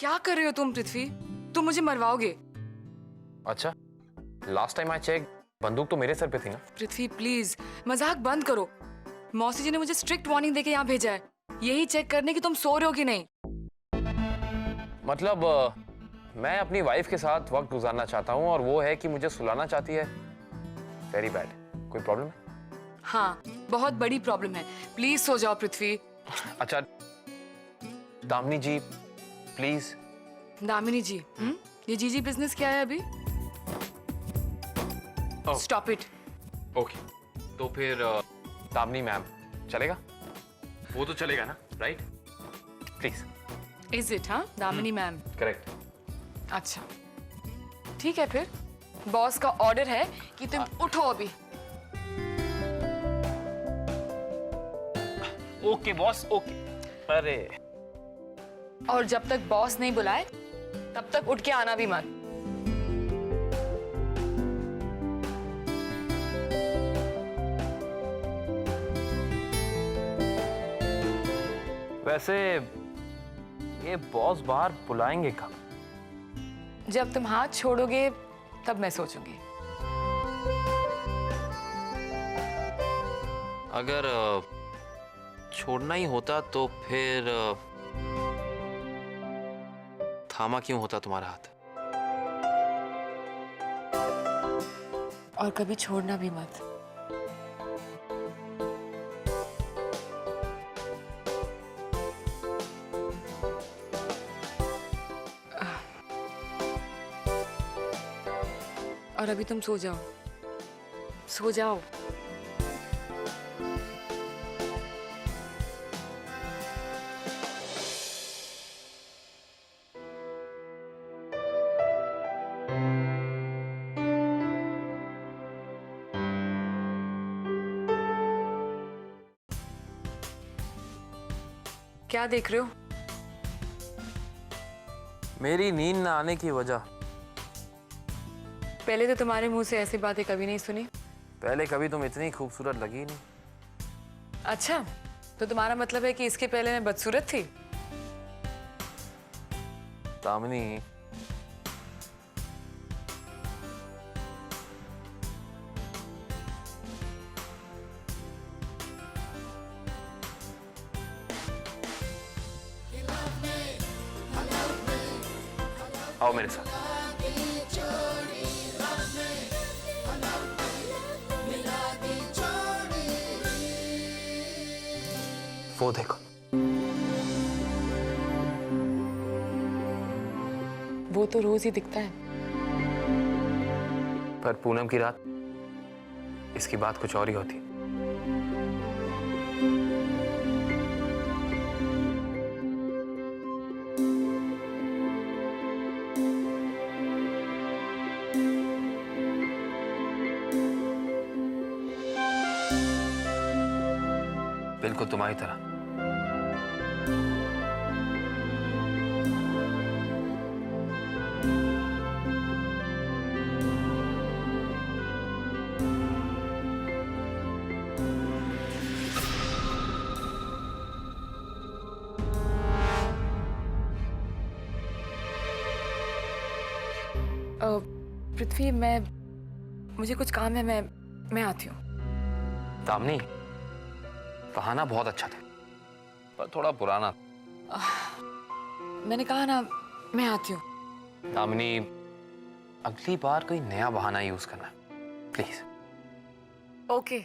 क्या कर रहे हो तुम पृथ्वी? तुम मुझे मरवाओगे। अच्छा, लास्ट टाइम आई चेक बंदूक तो मेरे सर पे थी ना। पृथ्वी प्लीज मजाक बंद करो। मौसी जी ने मुझे स्ट्रिक्ट वार्निंग देके यहाँ भेजा है, यही चेक करने की तुम सो रहे हो कि नहीं। मतलब मैं अपनी वाइफ के साथ वक्त गुजारना चाहता हूँ और वो है कि मुझे सुलाना चाहती है। Very bad. कोई प्रॉब्लम है? हाँ, बहुत बड़ी प्रॉब्लम है। प्लीज सो जाओ पृथ्वी। अच्छा दामिनी जी प्लीज। दामिनी जी, ये जीजी बिजनेस क्या है अभी? Stop it. ओके, तो फिर दामिनी मैम चलेगा? वो तो चलेगा ना, राइट? प्लीज। Is it? हाँ, दामिनी मैम। करेक्ट। अच्छा ठीक है, फिर बॉस का ऑर्डर है कि तुम उठो अभी। Okay boss, okay. अरे और जब तक बॉस नहीं बुलाए तब तक उठ के आना भी मत। वैसे ये बॉस बाहर बुलाएंगे कब? जब तुम हाथ छोड़ोगे तब मैं सोचूंगी। अगर छोड़ना ही होता तो फिर थामा क्यों होता तुम्हारा हाथ? और कभी छोड़ना भी मत। और अभी तुम सो जाओ, सो जाओ। क्या देख रहे हो? मेरी नींद ना आने की वजह। पहले तो तुम्हारे मुंह से ऐसी बातें कभी नहीं सुनी। पहले कभी तुम इतनी खूबसूरत लगी नहीं। अच्छा, तो तुम्हारा मतलब है कि इसके पहले मैं बदसूरत थी? दामिनी आओ मेरे साथ। वो देखो, वो तो रोज ही दिखता है। पर पूनम की रात इसकी बात कुछ और ही होती। बिल्कुल तुम्हारी तरह। पृथ्वी, मुझे कुछ काम है, मैं आती हूँ। दामिनी, बहाना बहुत अच्छा था पर थोड़ा पुराना। मैंने कहा ना, मैं आती हूँ। दामिनी, अगली बार कोई नया बहाना यूज करना प्लीज। ओके।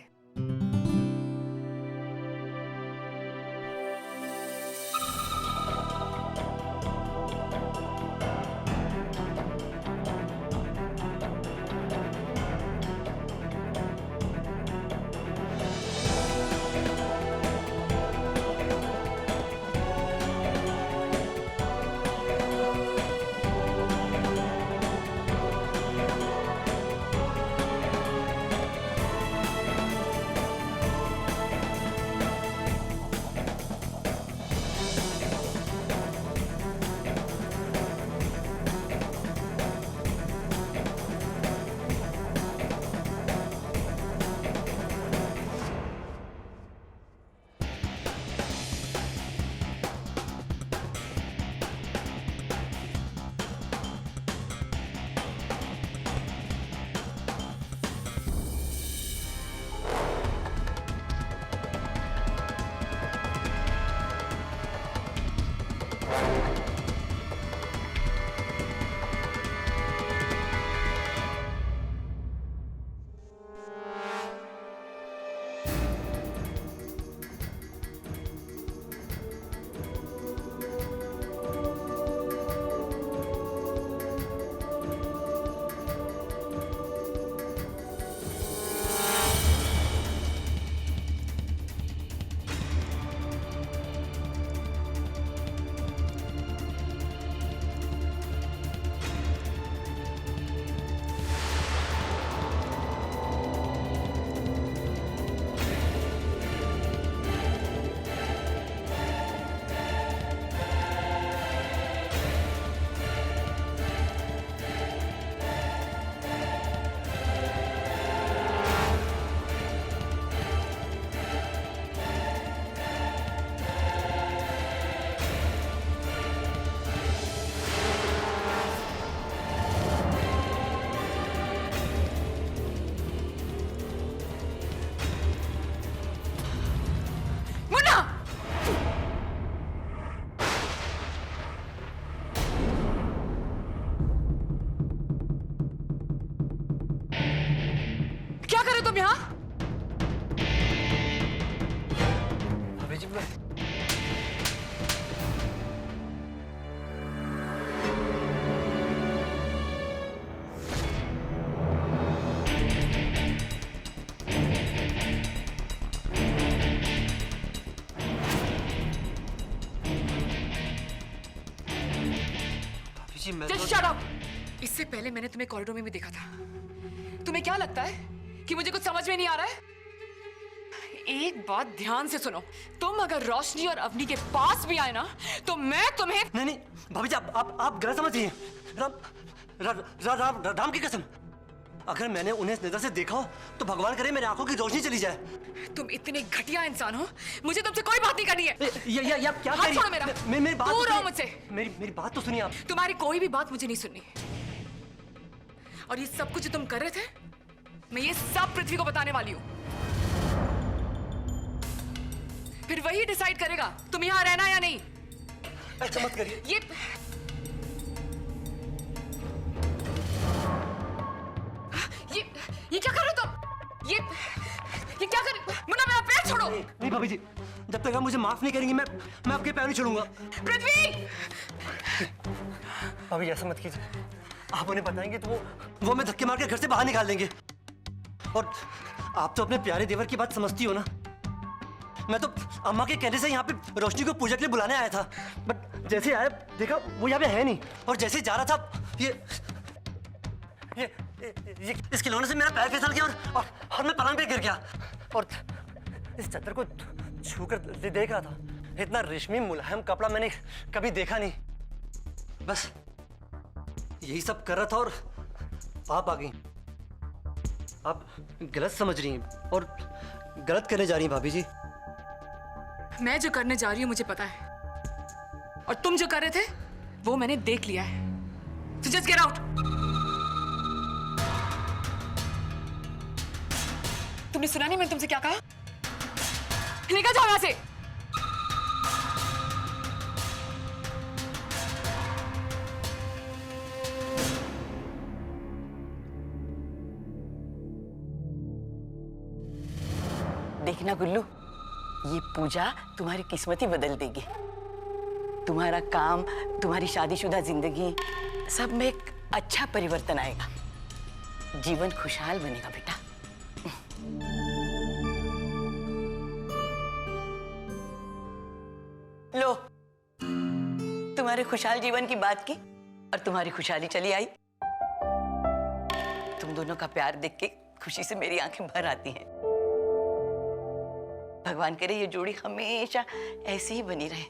जी मैं Just shut up! इससे पहले मैंने तुम्हें कॉरिडोर में भी देखा था। तुम्हें क्या लगता है कि मुझे कुछ समझ में नहीं आ रहा है? एक बात ध्यान से सुनो, तुम अगर रोशनी और अवनी के पास भी आए ना, तो मैं तुम्हें नहीं नहीं भाभी जी, आप गलत समझ रही हैं। राम की कसम, अगर मैंने उन्हें इस नजर से देखा हो तो भगवान करे मेरी आंखों की रोशनी चली जाए। तुम इतने घटिया इंसान हो, मुझे तुमसे कोई बात नहीं करनी है। ये आप क्या हाथ कह रही छोड़ो मेरा। मेरी बात दूर तो रहो सुनिए। मुझसे। मेरी बात तो सुनिए आप। तुम्हारी कोई भी बात मुझे नहीं सुननी। और ये सब कुछ जो तुम कर रहे थे, मैं ये सब पृथ्वी को बताने वाली हूँ। फिर वही डिसाइड करेगा तुम यहाँ रहना या नहीं। ऐसा मत करिए। ये क्या कर रहे हो तुम? ये क्या कर? मुन्ना, मेरा पैर छोड़ो। नहीं भाभी जी, जब तक आप मुझे माफ नहीं करेंगी मैं आपके पैर नहीं छोड़ूंगा। पृथ्वी! भाभी ऐसा मत कीजिए, आप उन्हें बताएंगे तो वो हमें धक्के मार के घर से बाहर निकाल देंगे। और आप तो अपने प्यारे देवर की बात समझती हो ना। मैं तो अम्मा के कहने से यहाँ पे रोशनी को पूजा के लिए बुलाने आया था, बट जैसे आया देखा वो यहाँ पे है नहीं, और जैसे जा रहा था ये इस खिलौने से मेरा पैर फिसल गया और मैं पलंग पे गिर गया। और इस चादर को छूकर देख रहा था, इतना रेशमी मुलायम कपड़ा मैंने कभी देखा नहीं। बस यही सब कर रहा था और आप आ गई। आप गलत समझ रही हैं और गलत करने जा रही हैं भाभी जी। मैं जो करने जा रही हूँ मुझे पता है, और तुम जो कर रहे थे वो मैंने देख लिया है। So just get out! तुमने सुना नहीं मैंने तुमसे क्या कहा? निकल जाओ यहाँ से। देखना गुल्लू, ये पूजा तुम्हारी किस्मत ही बदल देगी। तुम्हारा काम, तुम्हारी शादीशुदा जिंदगी, सब में एक अच्छा परिवर्तन आएगा। जीवन खुशहाल बनेगा बेटा। लो, तुम्हारे खुशहाल जीवन की बात की और तुम्हारी खुशहाली चली आई। तुम दोनों का प्यार देख के खुशी से मेरी आंखें भर आती हैं। भगवान करे ये जोड़ी हमेशा ऐसी ही बनी रहे।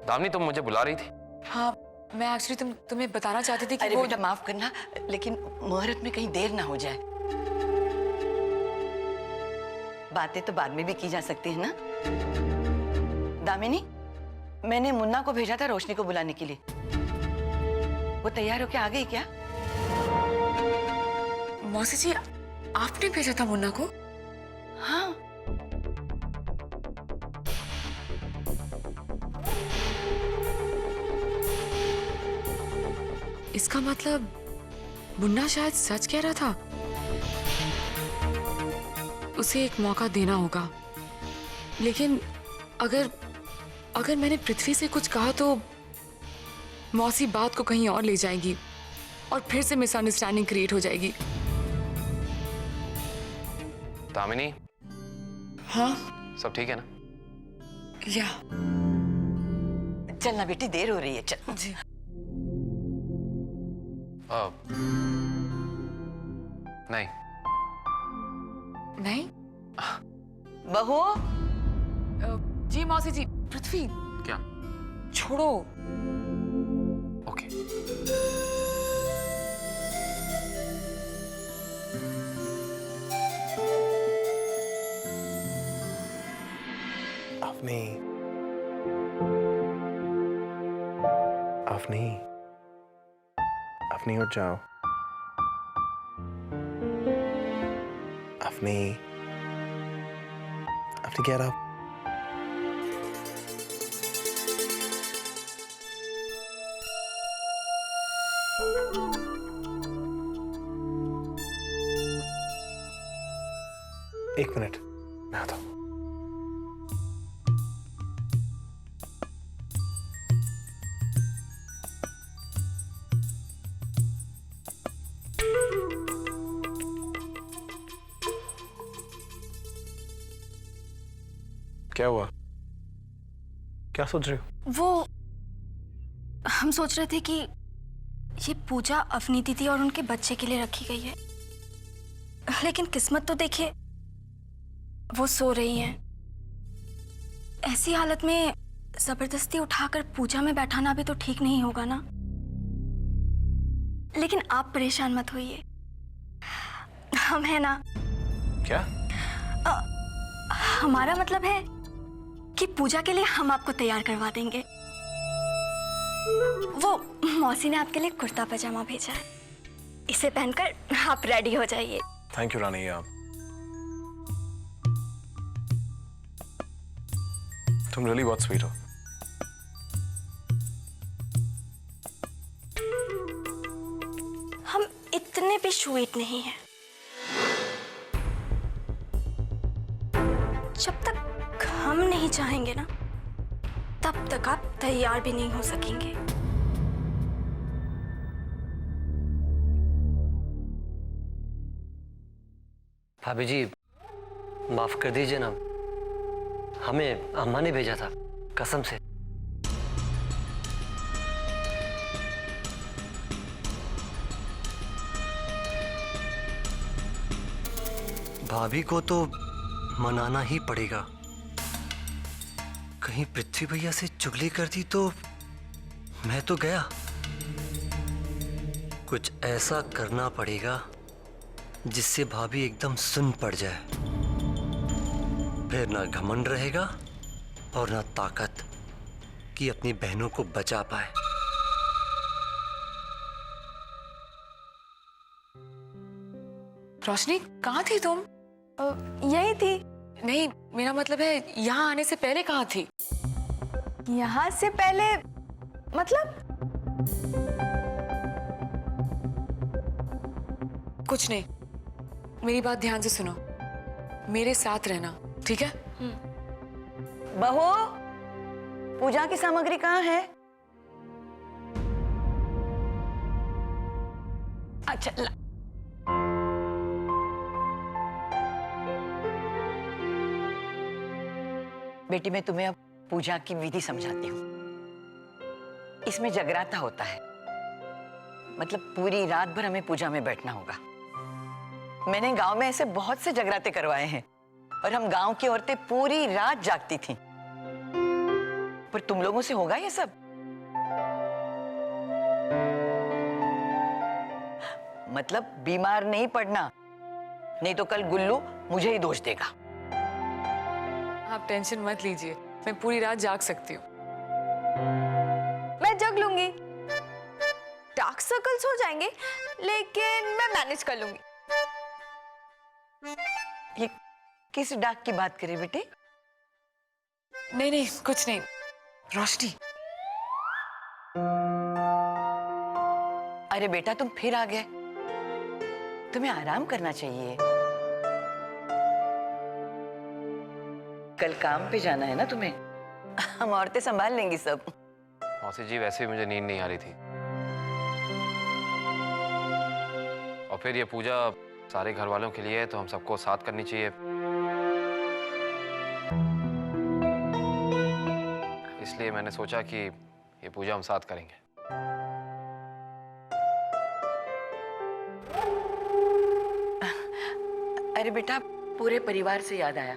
दामिनी, तुम मुझे बुला रही थी? हाँ, मैं एक्चुअली तुम्हें बताना चाहती थी कि अरे वो बेटा माफ करना, लेकिन मुहूर्त में कहीं देर ना हो जाए। बातें तो बाद में भी की जा सकती है ना। दामिनी, मैंने मुन्ना को भेजा था रोशनी को बुलाने के लिए। वो तैयार होके आ गई क्या? मौसी जी, आपने भेजा था मुन्ना को? हाँ। इसका मतलब मुन्ना शायद सच कह रहा था। उसे एक मौका देना होगा। लेकिन अगर मैंने पृथ्वी से कुछ कहा तो मौसी बात को कहीं और ले जाएगी और फिर से मिसअंडरस्टैंडिंग क्रिएट हो जाएगी। दामिनी, हाँ? सब ठीक है ना? या चलना बेटी, देर हो रही है, चल। जी। नहीं नहीं? बहू, जी मौसी जी। पृथ्वी, क्या? छोड़ो। ओके। Afni, उठ जाओ। Afni, get up. एक मिनट, मैं आता हूँ। क्या हुआ? क्या सोच रहे हो? हम सोच रहे थे कि ये पूजा अवनी दीदी और उनके बच्चे के लिए रखी गई है, लेकिन किस्मत तो देखिए, वो सो रही हैं। ऐसी हालत में जबरदस्ती उठाकर पूजा में बैठाना भी तो ठीक नहीं होगा ना। लेकिन आप परेशान मत होइए, हम हैं ना। क्या? हमारा मतलब है कि पूजा के लिए हम आपको तैयार करवा देंगे। वो मौसी ने आपके लिए कुर्ता पजामा भेजा है, इसे पहनकर आप रेडी हो जाइए। थैंक यू रानी, आप तुम रियली बहुत स्वीट हो। हम इतने भी स्वीट नहीं हैं। जब तक हम नहीं चाहेंगे ना, तब तक आप तैयार भी नहीं हो सकेंगे। भाभी जी, माफ कर दीजिए ना, हमें अम्मा ने भेजा था, कसम से। भाभी को तो मनाना ही पड़ेगा। कहीं पृथ्वी भैया से चुगली कर दी तो मैं तो गया। कुछ ऐसा करना पड़ेगा जिससे भाभी एकदम सुन पड़ जाए। फिर ना घमंड रहेगा और ना ताकत कि अपनी बहनों को बचा पाए। रोशनी, कहाँ थी तुम? यही थी। नहीं, मेरा मतलब है यहाँ आने से पहले कहाँ थी? यहाँ से पहले मतलब? कुछ नहीं, मेरी बात ध्यान से सुनो। मेरे साथ रहना, ठीक है? बहू, पूजा की सामग्री कहाँ है? अच्छा ला। बेटी, मैं तुम्हें अब पूजा की विधि समझाती हूँ। इसमें जगराता होता है, मतलब पूरी रात भर हमें पूजा में बैठना होगा। मैंने गांव में ऐसे बहुत से जगराते करवाए हैं और हम गांव की औरतें पूरी रात जागती थीं। पर तुम लोगों से होगा ये सब? मतलब बीमार नहीं पड़ना, नहीं तो कल गुल्लू मुझे ही दोष देगा। आप टेंशन मत लीजिए, मैं पूरी रात जाग सकती हूँ। मैं जग लूंगी। डार्क सर्कल्स हो जाएंगे, लेकिन मैं मैनेज कर लूंगी। ये किस डाक की बात करी बेटी? नहीं नहीं, कुछ नहीं। रोशनी, अरे बेटा, तुम फिर आ गए। तुम्हें आराम करना चाहिए। कल काम पे जाना है ना तुम्हें। हम औरतें संभाल लेंगी सब। मौसी जी, वैसे भी मुझे नींद नहीं आ रही थी, और फिर ये पूजा सारे घर वालों के लिए है, तो हम सबको साथ करनी चाहिए। इसलिए मैंने सोचा कि ये पूजा हम साथ करेंगे। अरे बेटा, पूरे परिवार से याद आया,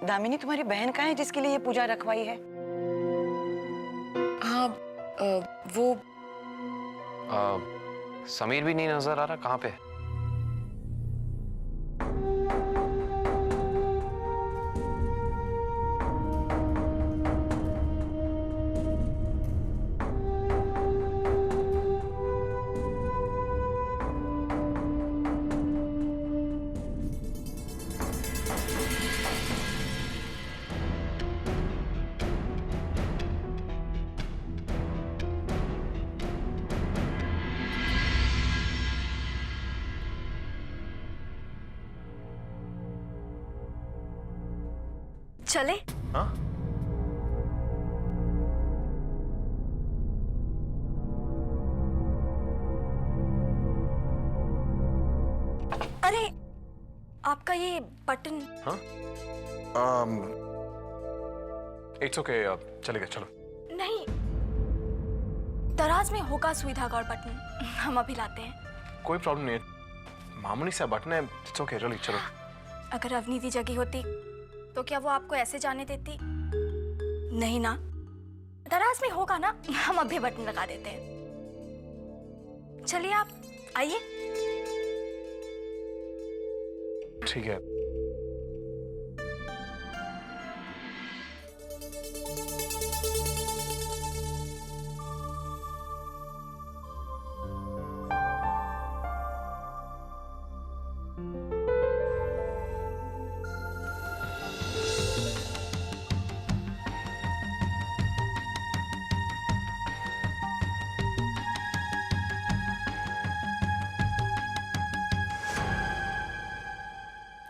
दामिनी तुम्हारी बहन कहाँ है जिसके लिए ये पूजा रखवाई है? हाँ, वो समीर भी नहीं नजर आ रहा, कहाँ पे है? चले? हाँ? अरे, आपका ये बटन। हाँ? इट्स ओके, चलेगा, चलो। नहीं, दराज में होगा सुई धागा और बटन, हम अभी लाते हैं। कोई प्रॉब्लम नहीं है, मामूली सा बटन है, इट्स ओके, चलो चलो। अगर अवनीति जगी होती तो क्या वो आपको ऐसे जाने देती? नहीं ना, दराज में होगा ना, हम अभी बटन लगा देते हैं। चलिए आप आइए। ठीक है।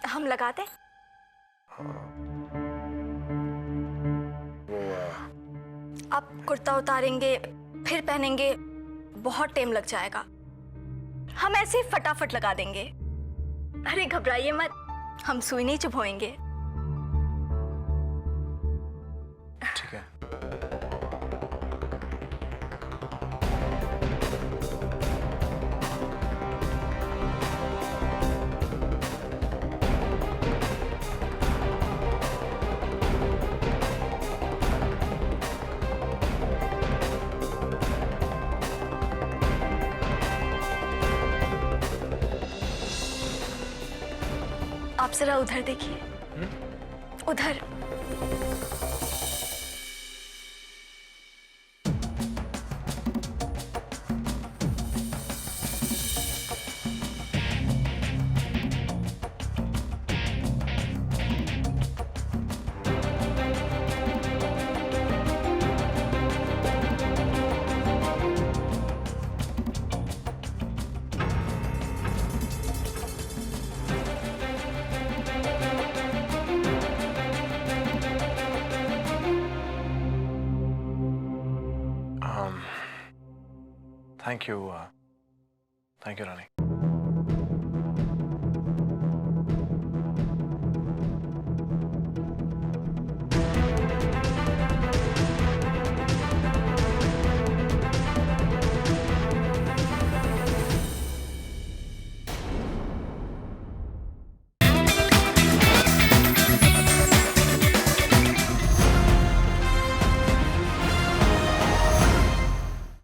हम लगा दें? आप कुर्ता उतारेंगे फिर पहनेंगे, बहुत टाइम लग जाएगा। हम ऐसे ही फटाफट लगा देंगे। अरे घबराइए मत, हम सुई नहीं चुभोएंगे। ठीक है। आप जरा उधर देखिए, उधर। Thank you, Rani.